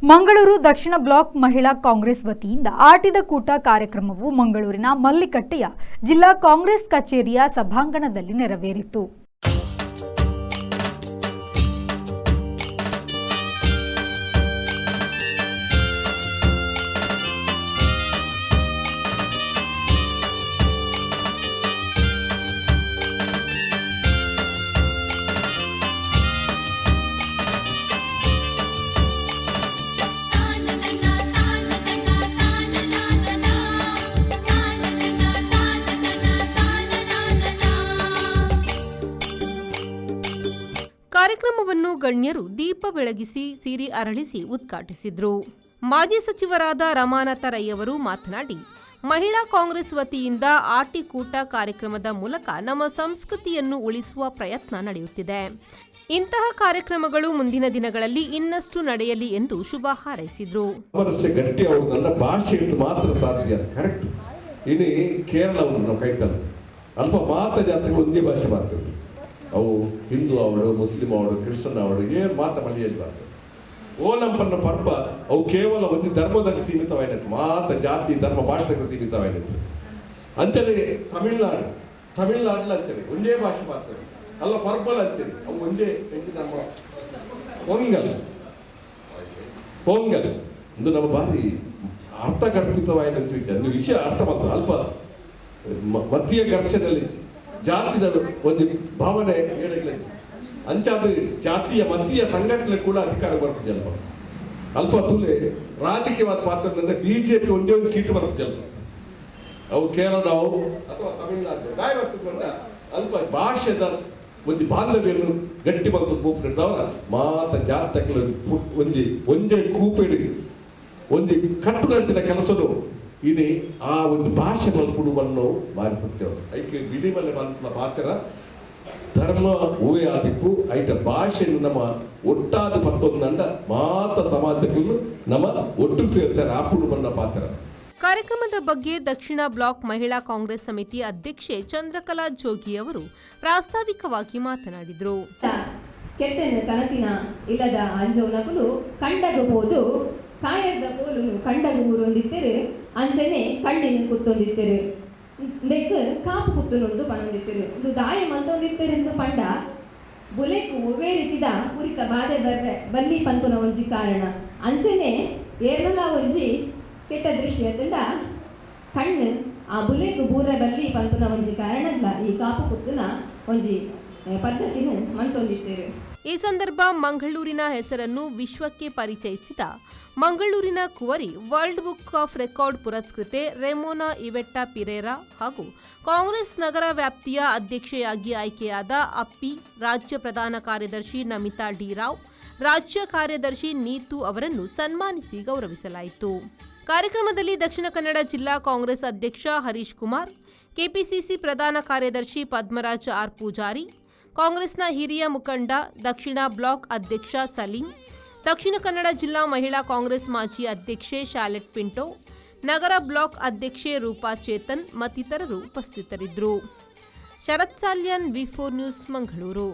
ಮಂಗಳೂರು ದಕ್ಷಿಣ block ಮಹಿಳಾ ಕಾಂಗ್ರೆಸ್ ವತಿಯಿಂದ ಆಟಿದ ಕೂಟ ಕಾರ್ಯಕ್ರಮವು ಮಂಗಳೂರಿನ ಮಲ್ಲಿಕಟ್ಟೆಯ ಜಿಲ್ಲಾ ಕಾಂಗ್ರೆಸ್ ಕಚೇರಿಯ ಸಭಾಂಗಣದಲ್ಲಿ ನೆರವೇರಿತು. ಕಾರ್ಯಕ್ರಮವನ್ನು ಗಣ್ಯರು ದೀಪ ಬೆಳಗಿಸಿ ಸೀರೆ ಅರಳಿಸಿ ಉದ್ಘಾಟಿಸಿದರು. ಮಾಜಿ ಸಚಿವರಾದ ರಮಾನಾಥ ರೈ ಅವರು ಮಾತನಾಡಿ, ಮಹಿಳಾ ಕಾಂಗ್ರೆಸ್ ವತಿಯಿಂದ ಆಟಿಕೂಟ ಕಾರ್ಯಕ್ರಮದ ಮೂಲಕ ನಮ್ಮ ಸಂಸ್ಕೃತಿಯನ್ನು ಉಳಿಸುವ ಪ್ರಯತ್ನ ನಡೆಯುತ್ತಿದೆ. ಇಂತಹ ಕಾರ್ಯಕ್ರಮಗಳು ಮುಂದಿನ ದಿನಗಳಲ್ಲಿ ಇನ್ನಷ್ಟು ನಡೆಯಲಿ ಎಂದು ಶುಭ ಹಾರೈಸಿದರು. ನನ್ನ ಭಾಷೆ ಮಾತ್ರ ಸಾಧ್ಯ ಕರೆಕ್ಟ್. ಇನ್ನು ಕೇರಳವನ್ನು ನಾವು ಕೈತಲ್ಲ ಅಲ್ಪ ಮಾತ ಜಾತಿಗಳು ಒಂದೇ ಭಾಷೆ ಮಾಡ್ತೇವೆ. ಅವು ಹಿಂದೂ ಅವಳು, ಮುಸ್ಲಿಂ ಅವಳು, ಕ್ರಿಶ್ಚಿಯನ್ ಅವಳು ಏನು ಮಾತ ಮಳೆಯಲ್ಬಾರ್ದು. ಓಲಂಪನ್ನ ಪರ್ಪ ಅವು ಕೇವಲ ಒಂದು ಧರ್ಮದಲ್ಲಿ ಸೀಮಿತವಾಯಿತು, ಮಾತ ಜಾತಿ ಧರ್ಮ ಭಾಷೆಗೆ ಸೀಮಿತವಾಯಿತು. ಅಂಚನೆ ತಮಿಳುನಾಡಲ್ಲಿ ಅಂತೇಳಿ ಒಂದೇ ಭಾಷೆ ಮಾಡ್ತೇವೆ ಅಲ್ಲ, ಪರ್ಪಲ್ ಅಂತೇಳಿ ಅವು ಒಂದೇ ನಮ್ಮ ಪೊಂಗಲ್ ಒಂದು ನಮ್ಮ ಬಾರಿ ಅರ್ಥಗರ್ಭಿತವಾಯಿತು ವಿಚಾರ. ವಿಷಯ ಅರ್ಥ ಮಾತ್ರ ಅಲ್ಪ ಮತೀಯ ಘರ್ಷಣೆಯಲ್ಲಿ ಜಾತಿದ ಒಂದು ಭಾವನೆ ಹೇಳಿದ್ಲೈತಿ. ಅಂಚಾದ ಜಾತಿಯ ಮತೀಯ ಸಂಘಟನೆ ಕೂಡ ಅಧಿಕಾರ ಬರ್ತದೆ ಅಲ್ಪ. ಅಲ್ಪ ತುಲೆ ರಾಜಕೀಯವಾದ ಪಾತ್ರ ಬಿಜೆಪಿ ಒಂದೇ ಒಂದು ಸೀಟು ಬರ್ತದೆ ಅಲ್ಪ. ಅವು ಕೇರಳ ಅಥವಾ ತಮಿಳುನಾಡು ಗಾಯ ಬರ್ತಕೊಂಡ ಅಲ್ಪ ಭಾಷೆದ ಒಂದು ಬಾಂಧವ್ಯವನ್ನು ಗಟ್ಟಿ ಬಂತು ಕೂಪಿಡ್ದವರ ಮಾತ ಜಾತಕಲ ಒಂದೇ ಕೂಪಿಡಿ ಒಂದು ಕಟ್ಟುನಂತಿನ ಕೆಲಸನು ಇನಿ ಆ ಒಂದು ಭಾಷೆ ಮಲ್ಕೊಡುವನ್ನು ಮಾರಿಸುತ್ತೇವೆ. ಐಕೆ ವಿಧಿಮಲೆ ಮಾತ್ರ ಧರ್ಮ ಹೂವೇ ಆದಿಪ್ಪು ಐಟ ಭಾಷೆಯನ್ನು ನಮ್ಮ ಒಟ್ಟಾದ ಪತ್ತೊಂದಂಡ ಮಾತ ಸಮಾಜಗಳು ನಮ್ಮ ಒಟ್ಟಿಗೆ ಸೇರಿಸಾರ ಆಪುಡು ಬಂದ ಪಾತ್ರ. ಕಾರ್ಯಕ್ರಮದ ಬಗ್ಗೆ ದಕ್ಷಿಣ ಬ್ಲಾಕ್ ಮಹಿಳಾ ಕಾಂಗ್ರೆಸ್ ಸಮಿತಿ ಅಧ್ಯಕ್ಷೆ ಚಂದ್ರಕಲಾ ಜೋಗಿ ಅವರು ಪ್ರಾಸ್ತಾವಿಕವಾಗಿ ಮಾತನಾಡಿದರು. ಕೆಟ್ಟನ ಕನತಿನ ಇಲ್ಲದ ಅಂಜೋನಗಳು ಕಂಡಗಬಹುದು, ಕಾಯದ ಕೋಲು ಕಂಡಗ ಊರೊಂದಿತ್ತರು, ಅಂಚನೆ ಕಣ್ಣಿನ ಕುತ್ತೊಂದಿತ್ತರು, ದೆಕ್ ಕಾಪು ಕುತ್ತುನೊಂದು ಪನೊಂದಿತ್ತರು, ಒಂದು ದಾಯ ಮಂತೊಂದಿತ್ತರೆಂದು ಪಂಡ ಬುಲೆಕು ಒವ್ವೇ ರೀತಿದ ಪೂರಿಕ ಬಾಧೆ ಬಲ್ಲಿ ಪಂಪುನ ಒಂಜಿ ಕಾರಣ ಅಂಚನೆ ಏರ್ನಲ ಒಂಜಿ ಕೆಟ್ಟ ದೃಷ್ಟಿ ಅಂತಂದ ಕಣ್ಣು ಆ ಬುಲೆಕು ಬೂರ ಬಲ್ಲಿ ಪಂಪುನ ಒಂಜಿ ಕಾರಣಲ್ಲ ಈ ಕಾಪು ಕುತ್ತುನ ಒಂಜಿ ಪದ್ಧತಿನ ಮಂತೊಂದಿತ್ತರು. ಈ ಸಂದರ್ಭ ಮಂಗಳೂರಿನ ಹೆಸರನ್ನು ವಿಶ್ವಕ್ಕೆ ಪರಿಚಯಿಸಿದ ಮಂಗಳೂರಿನ ಕುವರಿ ವರ್ಲ್ಡ್ ಬುಕ್ ಆಫ್ ರೆಕಾರ್ಡ್ ಪುರಸ್ಕೃತೆ ರೆಮೋನಾ ಇವೆಟ್ಟಾ ಪಿರೇರಾ ಹಾಗೂ ಕಾಂಗ್ರೆಸ್ ನಗರ ವ್ಯಾಪ್ತಿಯ ಅಧ್ಯಕ್ಷೆಯಾಗಿ ಆಯ್ಕೆಯಾದ ಅಪ್ಪಿ, ರಾಜ್ಯ ಪ್ರಧಾನ ಕಾರ್ಯದರ್ಶಿ ನಮಿತಾ ಡಿ ರಾವ್, ರಾಜ್ಯ ಕಾರ್ಯದರ್ಶಿ ನೀತು ಅವರನ್ನು ಸನ್ಮಾನಿಸಿ ಗೌರವಿಸಲಾಯಿತು. ಕಾರ್ಯಕ್ರಮದಲ್ಲಿ ದಕ್ಷಿಣ ಕನ್ನಡ ಜಿಲ್ಲಾ ಕಾಂಗ್ರೆಸ್ ಅಧ್ಯಕ್ಷ ಹರೀಶ್ ಕುಮಾರ್, ಕೆಪಿಸಿಸಿ ಪ್ರಧಾನ ಕಾರ್ಯದರ್ಶಿ ಪದ್ಮರಾಜ ಆರ್ ಪೂಜಾರಿ, ಕಾಂಗ್ರೆಸ್ನ ಹಿರಿಯ ಮುಖಂಡ ದಕ್ಷಿಣ ಬ್ಲಾಕ್ ಅಧ್ಯಕ್ಷ ಸಲೀಂ, ದಕ್ಷಿಣ ಕನ್ನಡ ಜಿಲ್ಲಾ ಮಹಿಳಾ ಕಾಂಗ್ರೆಸ್ ಮಾಜಿ ಅಧ್ಯಕ್ಷೆ ಶಾಲೆಟ್ ಪಿಂಟೋ, ನಗರ ಬ್ಲಾಕ್ ಅಧ್ಯಕ್ಷೆ ರೂಪಾ ಚೇತನ್ ಮತ್ತಿತರರು ಉಪಸ್ಥಿತರಿದ್ದರು. ಶರತ್ ಸಾಲ್ಯನ್, ವಿ4 ನ್ಯೂಸ್, ಮಂಗಳೂರು.